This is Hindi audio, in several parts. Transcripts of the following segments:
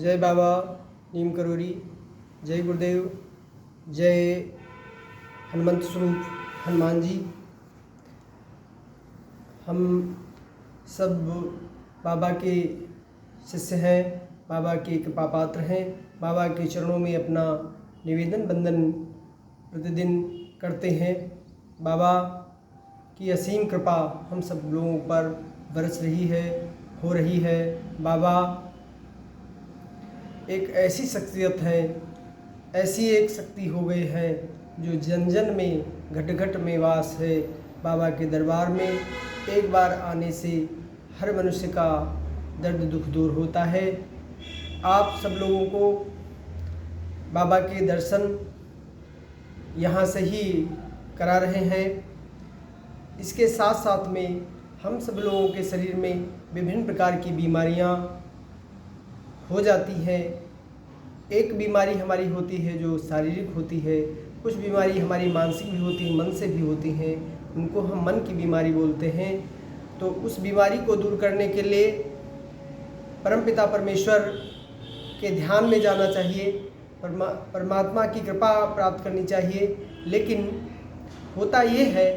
जय बाबा नीम करोरी, जय गुरुदेव, जय हनुमंत स्वरूप हनुमान जी। हम सब बाबा के शिष्य हैं, बाबा के कृपा पात्र हैं। बाबा के चरणों में अपना निवेदन बंदन प्रतिदिन करते हैं। बाबा की असीम कृपा हम सब लोगों पर बरस रही है, हो रही है। बाबा एक ऐसी शख्सियत है, ऐसी एक शक्ति हो गई है जो जन जन में घट घट में वास है। बाबा के दरबार में एक बार आने से हर मनुष्य का दर्द दुख दूर होता है। आप सब लोगों को बाबा के दर्शन यहाँ से ही करा रहे हैं। इसके साथ साथ में हम सब लोगों के शरीर में विभिन्न प्रकार की बीमारियाँ हो जाती हैं। एक बीमारी हमारी होती है जो शारीरिक होती है, कुछ बीमारी हमारी मानसिक भी होती है, मन से भी होती हैं। उनको हम मन की बीमारी बोलते हैं। तो उस बीमारी को दूर करने के लिए परमपिता परमेश्वर के ध्यान में जाना चाहिए, परमात्मा की कृपा प्राप्त करनी चाहिए। लेकिन होता ये है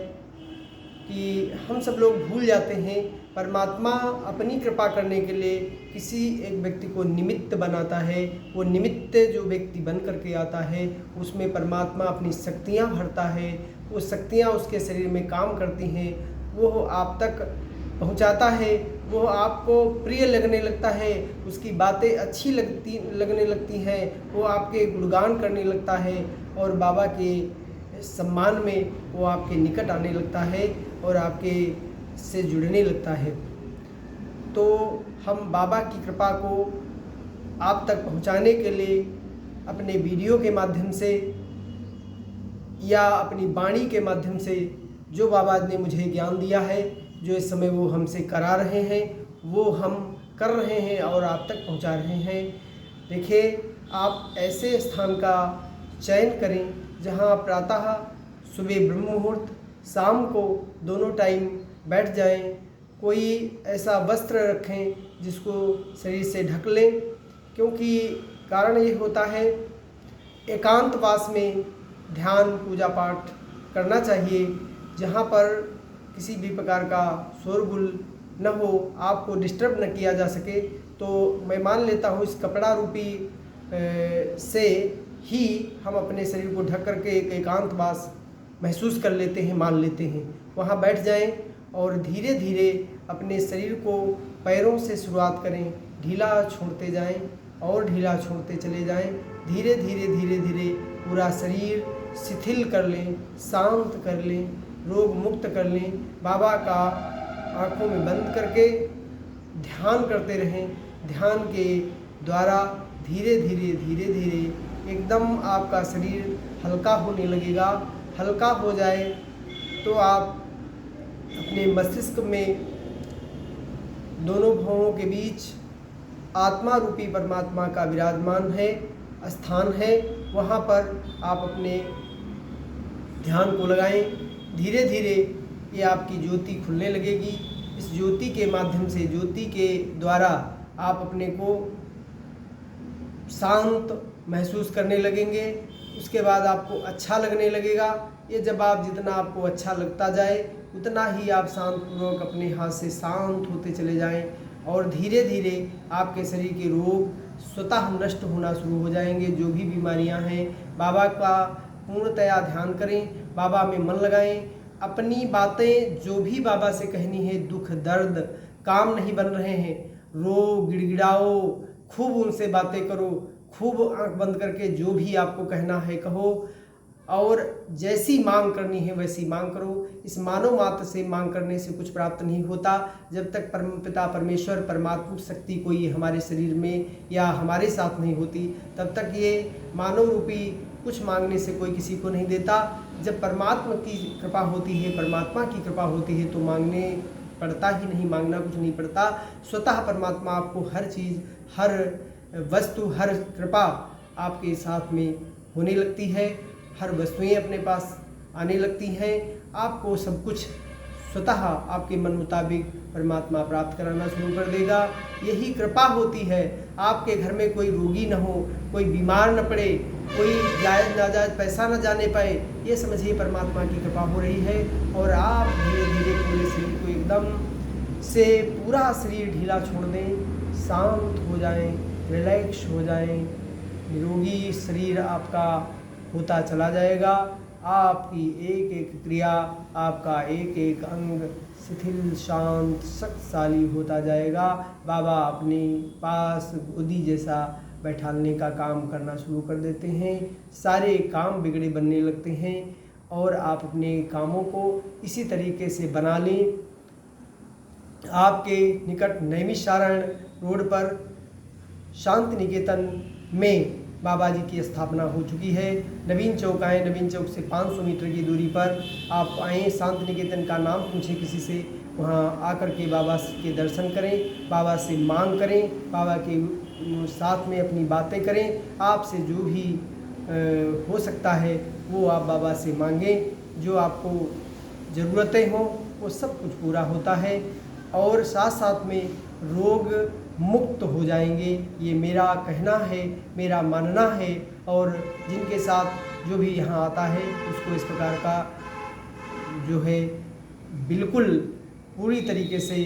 कि हम सब लोग भूल जाते हैं, परमात्मा अपनी कृपा करने के लिए किसी एक व्यक्ति को निमित्त बनाता है। वो निमित्त जो व्यक्ति बन करके आता है उसमें परमात्मा अपनी शक्तियाँ भरता है। वो शक्तियाँ उसके शरीर में काम करती हैं, वो आप तक पहुँचाता है, वो आपको प्रिय लगने लगता है, उसकी बातें अच्छी लगने लगती हैं, वो आपके गुणगान करने लगता है और बाबा के सम्मान में वो आपके निकट आने लगता है और आपके से जुड़ने लगता है। तो हम बाबा की कृपा को आप तक पहुंचाने के लिए अपने वीडियो के माध्यम से या अपनी वाणी के माध्यम से जो बाबा ने मुझे ज्ञान दिया है, जो इस समय वो हमसे करा रहे हैं, वो हम कर रहे हैं और आप तक पहुंचा रहे हैं। देखिए, आप ऐसे स्थान का चयन करें जहां प्रातः सुबह ब्रह्म मुहूर्त, शाम को दोनों टाइम बैठ जाएं। कोई ऐसा वस्त्र रखें जिसको शरीर से ढक लें, क्योंकि कारण ये होता है एकांतवास में ध्यान पूजा पाठ करना चाहिए, जहाँ पर किसी भी प्रकार का शोरगुल न हो, आपको डिस्टर्ब न किया जा सके। तो मैं मान लेता हूँ इस कपड़ा रूपी से ही हम अपने शरीर को ढक करके एक एकांतवास महसूस कर लेते हैं, मान लेते हैं। वहाँ बैठ जाएं और धीरे धीरे अपने शरीर को पैरों से शुरुआत करें, ढीला छोड़ते जाएं और ढीला छोड़ते चले जाएं। धीरे धीरे धीरे धीरे पूरा शरीर शिथिल कर लें, शांत कर लें, रोग मुक्त कर लें। बाबा का आँखों में बंद करके ध्यान करते रहें। ध्यान के द्वारा धीरे धीरे धीरे धीरे एकदम आपका शरीर हल्का होने लगेगा। हल्का हो जाए तो आप अपने मस्तिष्क में दोनों भवों के बीच आत्मा रूपी परमात्मा का विराजमान है, स्थान है, वहाँ पर आप अपने ध्यान को लगाएं। धीरे धीरे ये आपकी ज्योति खुलने लगेगी। इस ज्योति के माध्यम से, ज्योति के द्वारा आप अपने को शांत महसूस करने लगेंगे। उसके बाद आपको अच्छा लगने लगेगा। ये जब आप जितना आपको अच्छा लगता जाए उतना ही आप शांतपूर्वक अपने हाथ से शांत होते चले जाएं और धीरे धीरे आपके शरीर के रोग स्वतः नष्ट होना शुरू हो जाएंगे। जो भी बीमारियां हैं, बाबा का पूर्णतया ध्यान करें, बाबा में मन लगाएं। अपनी बातें जो भी बाबा से कहनी है, दुख दर्द काम नहीं बन रहे हैं, रो गिड़गिड़ाओ, खूब उनसे बातें करो, खूब आंख बंद करके जो भी आपको कहना है कहो और जैसी मांग करनी है वैसी मांग करो। इस मानव मात्र से मांग करने से कुछ प्राप्त नहीं होता। जब तक परमपिता परमेश्वर परमात्मा शक्ति कोई हमारे शरीर में या हमारे साथ नहीं होती, तब तक ये मानव रूपी कुछ मांगने से कोई किसी को नहीं देता। जब परमात्मा की कृपा होती है, परमात्मा की कृपा होती है तो मांगने पड़ता ही नहीं, मांगना कुछ नहीं पड़ता। स्वतः परमात्मा आपको हर चीज़, हर वस्तु, हर कृपा आपके साथ में होने लगती है। हर वस्तुएं अपने पास आने लगती हैं। आपको सब कुछ स्वतः आपके मन मुताबिक परमात्मा प्राप्त कराना शुरू कर देगा। यही कृपा होती है। आपके घर में कोई रोगी न हो, कोई बीमार न पड़े, कोई जायज़ नाजायज़ पैसा न जाने पाए, ये समझिए परमात्मा की कृपा हो रही है। और आप धीरे धीरे पूरे शरीर को एकदम से पूरा शरीर ढीला छोड़ दें, शांत हो जाएं, रिलैक्स हो जाएं, निरोगी शरीर आपका होता चला जाएगा। आपकी एक एक क्रिया, आपका एक एक अंग शिथिल, शांत, शक्तिशाली होता जाएगा। बाबा अपने पास गोदी जैसा बैठाने का काम करना शुरू कर देते हैं। सारे काम बिगड़े बनने लगते हैं और आप अपने कामों को इसी तरीके से बना लें। आपके निकट नैमिषारण्य रोड पर शांति निकेतन में बाबा जी की स्थापना हो चुकी है। नवीन चौक आए, नवीन चौक से 500 मीटर की दूरी पर आप आएँ। शांति निकेतन का नाम पूछें किसी से, वहाँ आकर के बाबा के दर्शन करें, बाबा से मांग करें, बाबा के साथ में अपनी बातें करें। आपसे जो भी हो सकता है वो आप बाबा से मांगें। जो आपको ज़रूरतें हों वो सब कुछ पूरा होता है और साथ साथ में रोग मुक्त हो जाएंगे। ये मेरा कहना है, मेरा मानना है। और जिनके साथ जो भी यहाँ आता है उसको इस प्रकार का जो है बिल्कुल पूरी तरीके से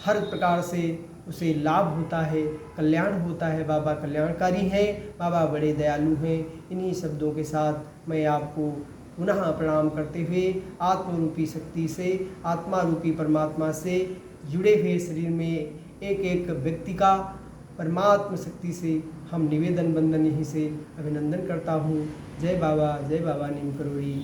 हर प्रकार से उसे लाभ होता है, कल्याण होता है। बाबा कल्याणकारी हैं, बाबा बड़े दयालु हैं। इन्हीं शब्दों के साथ मैं आपको पुनः प्रणाम करते हुए आत्म रूपी शक्ति से, आत्मा रूपी परमात्मा से जुड़े हुए शरीर में एक एक व्यक्ति का परमात्मा शक्ति से हम निवेदन बंदन यहीं से अभिनंदन करता हूँ। जय बाबा नीम करोड़ी।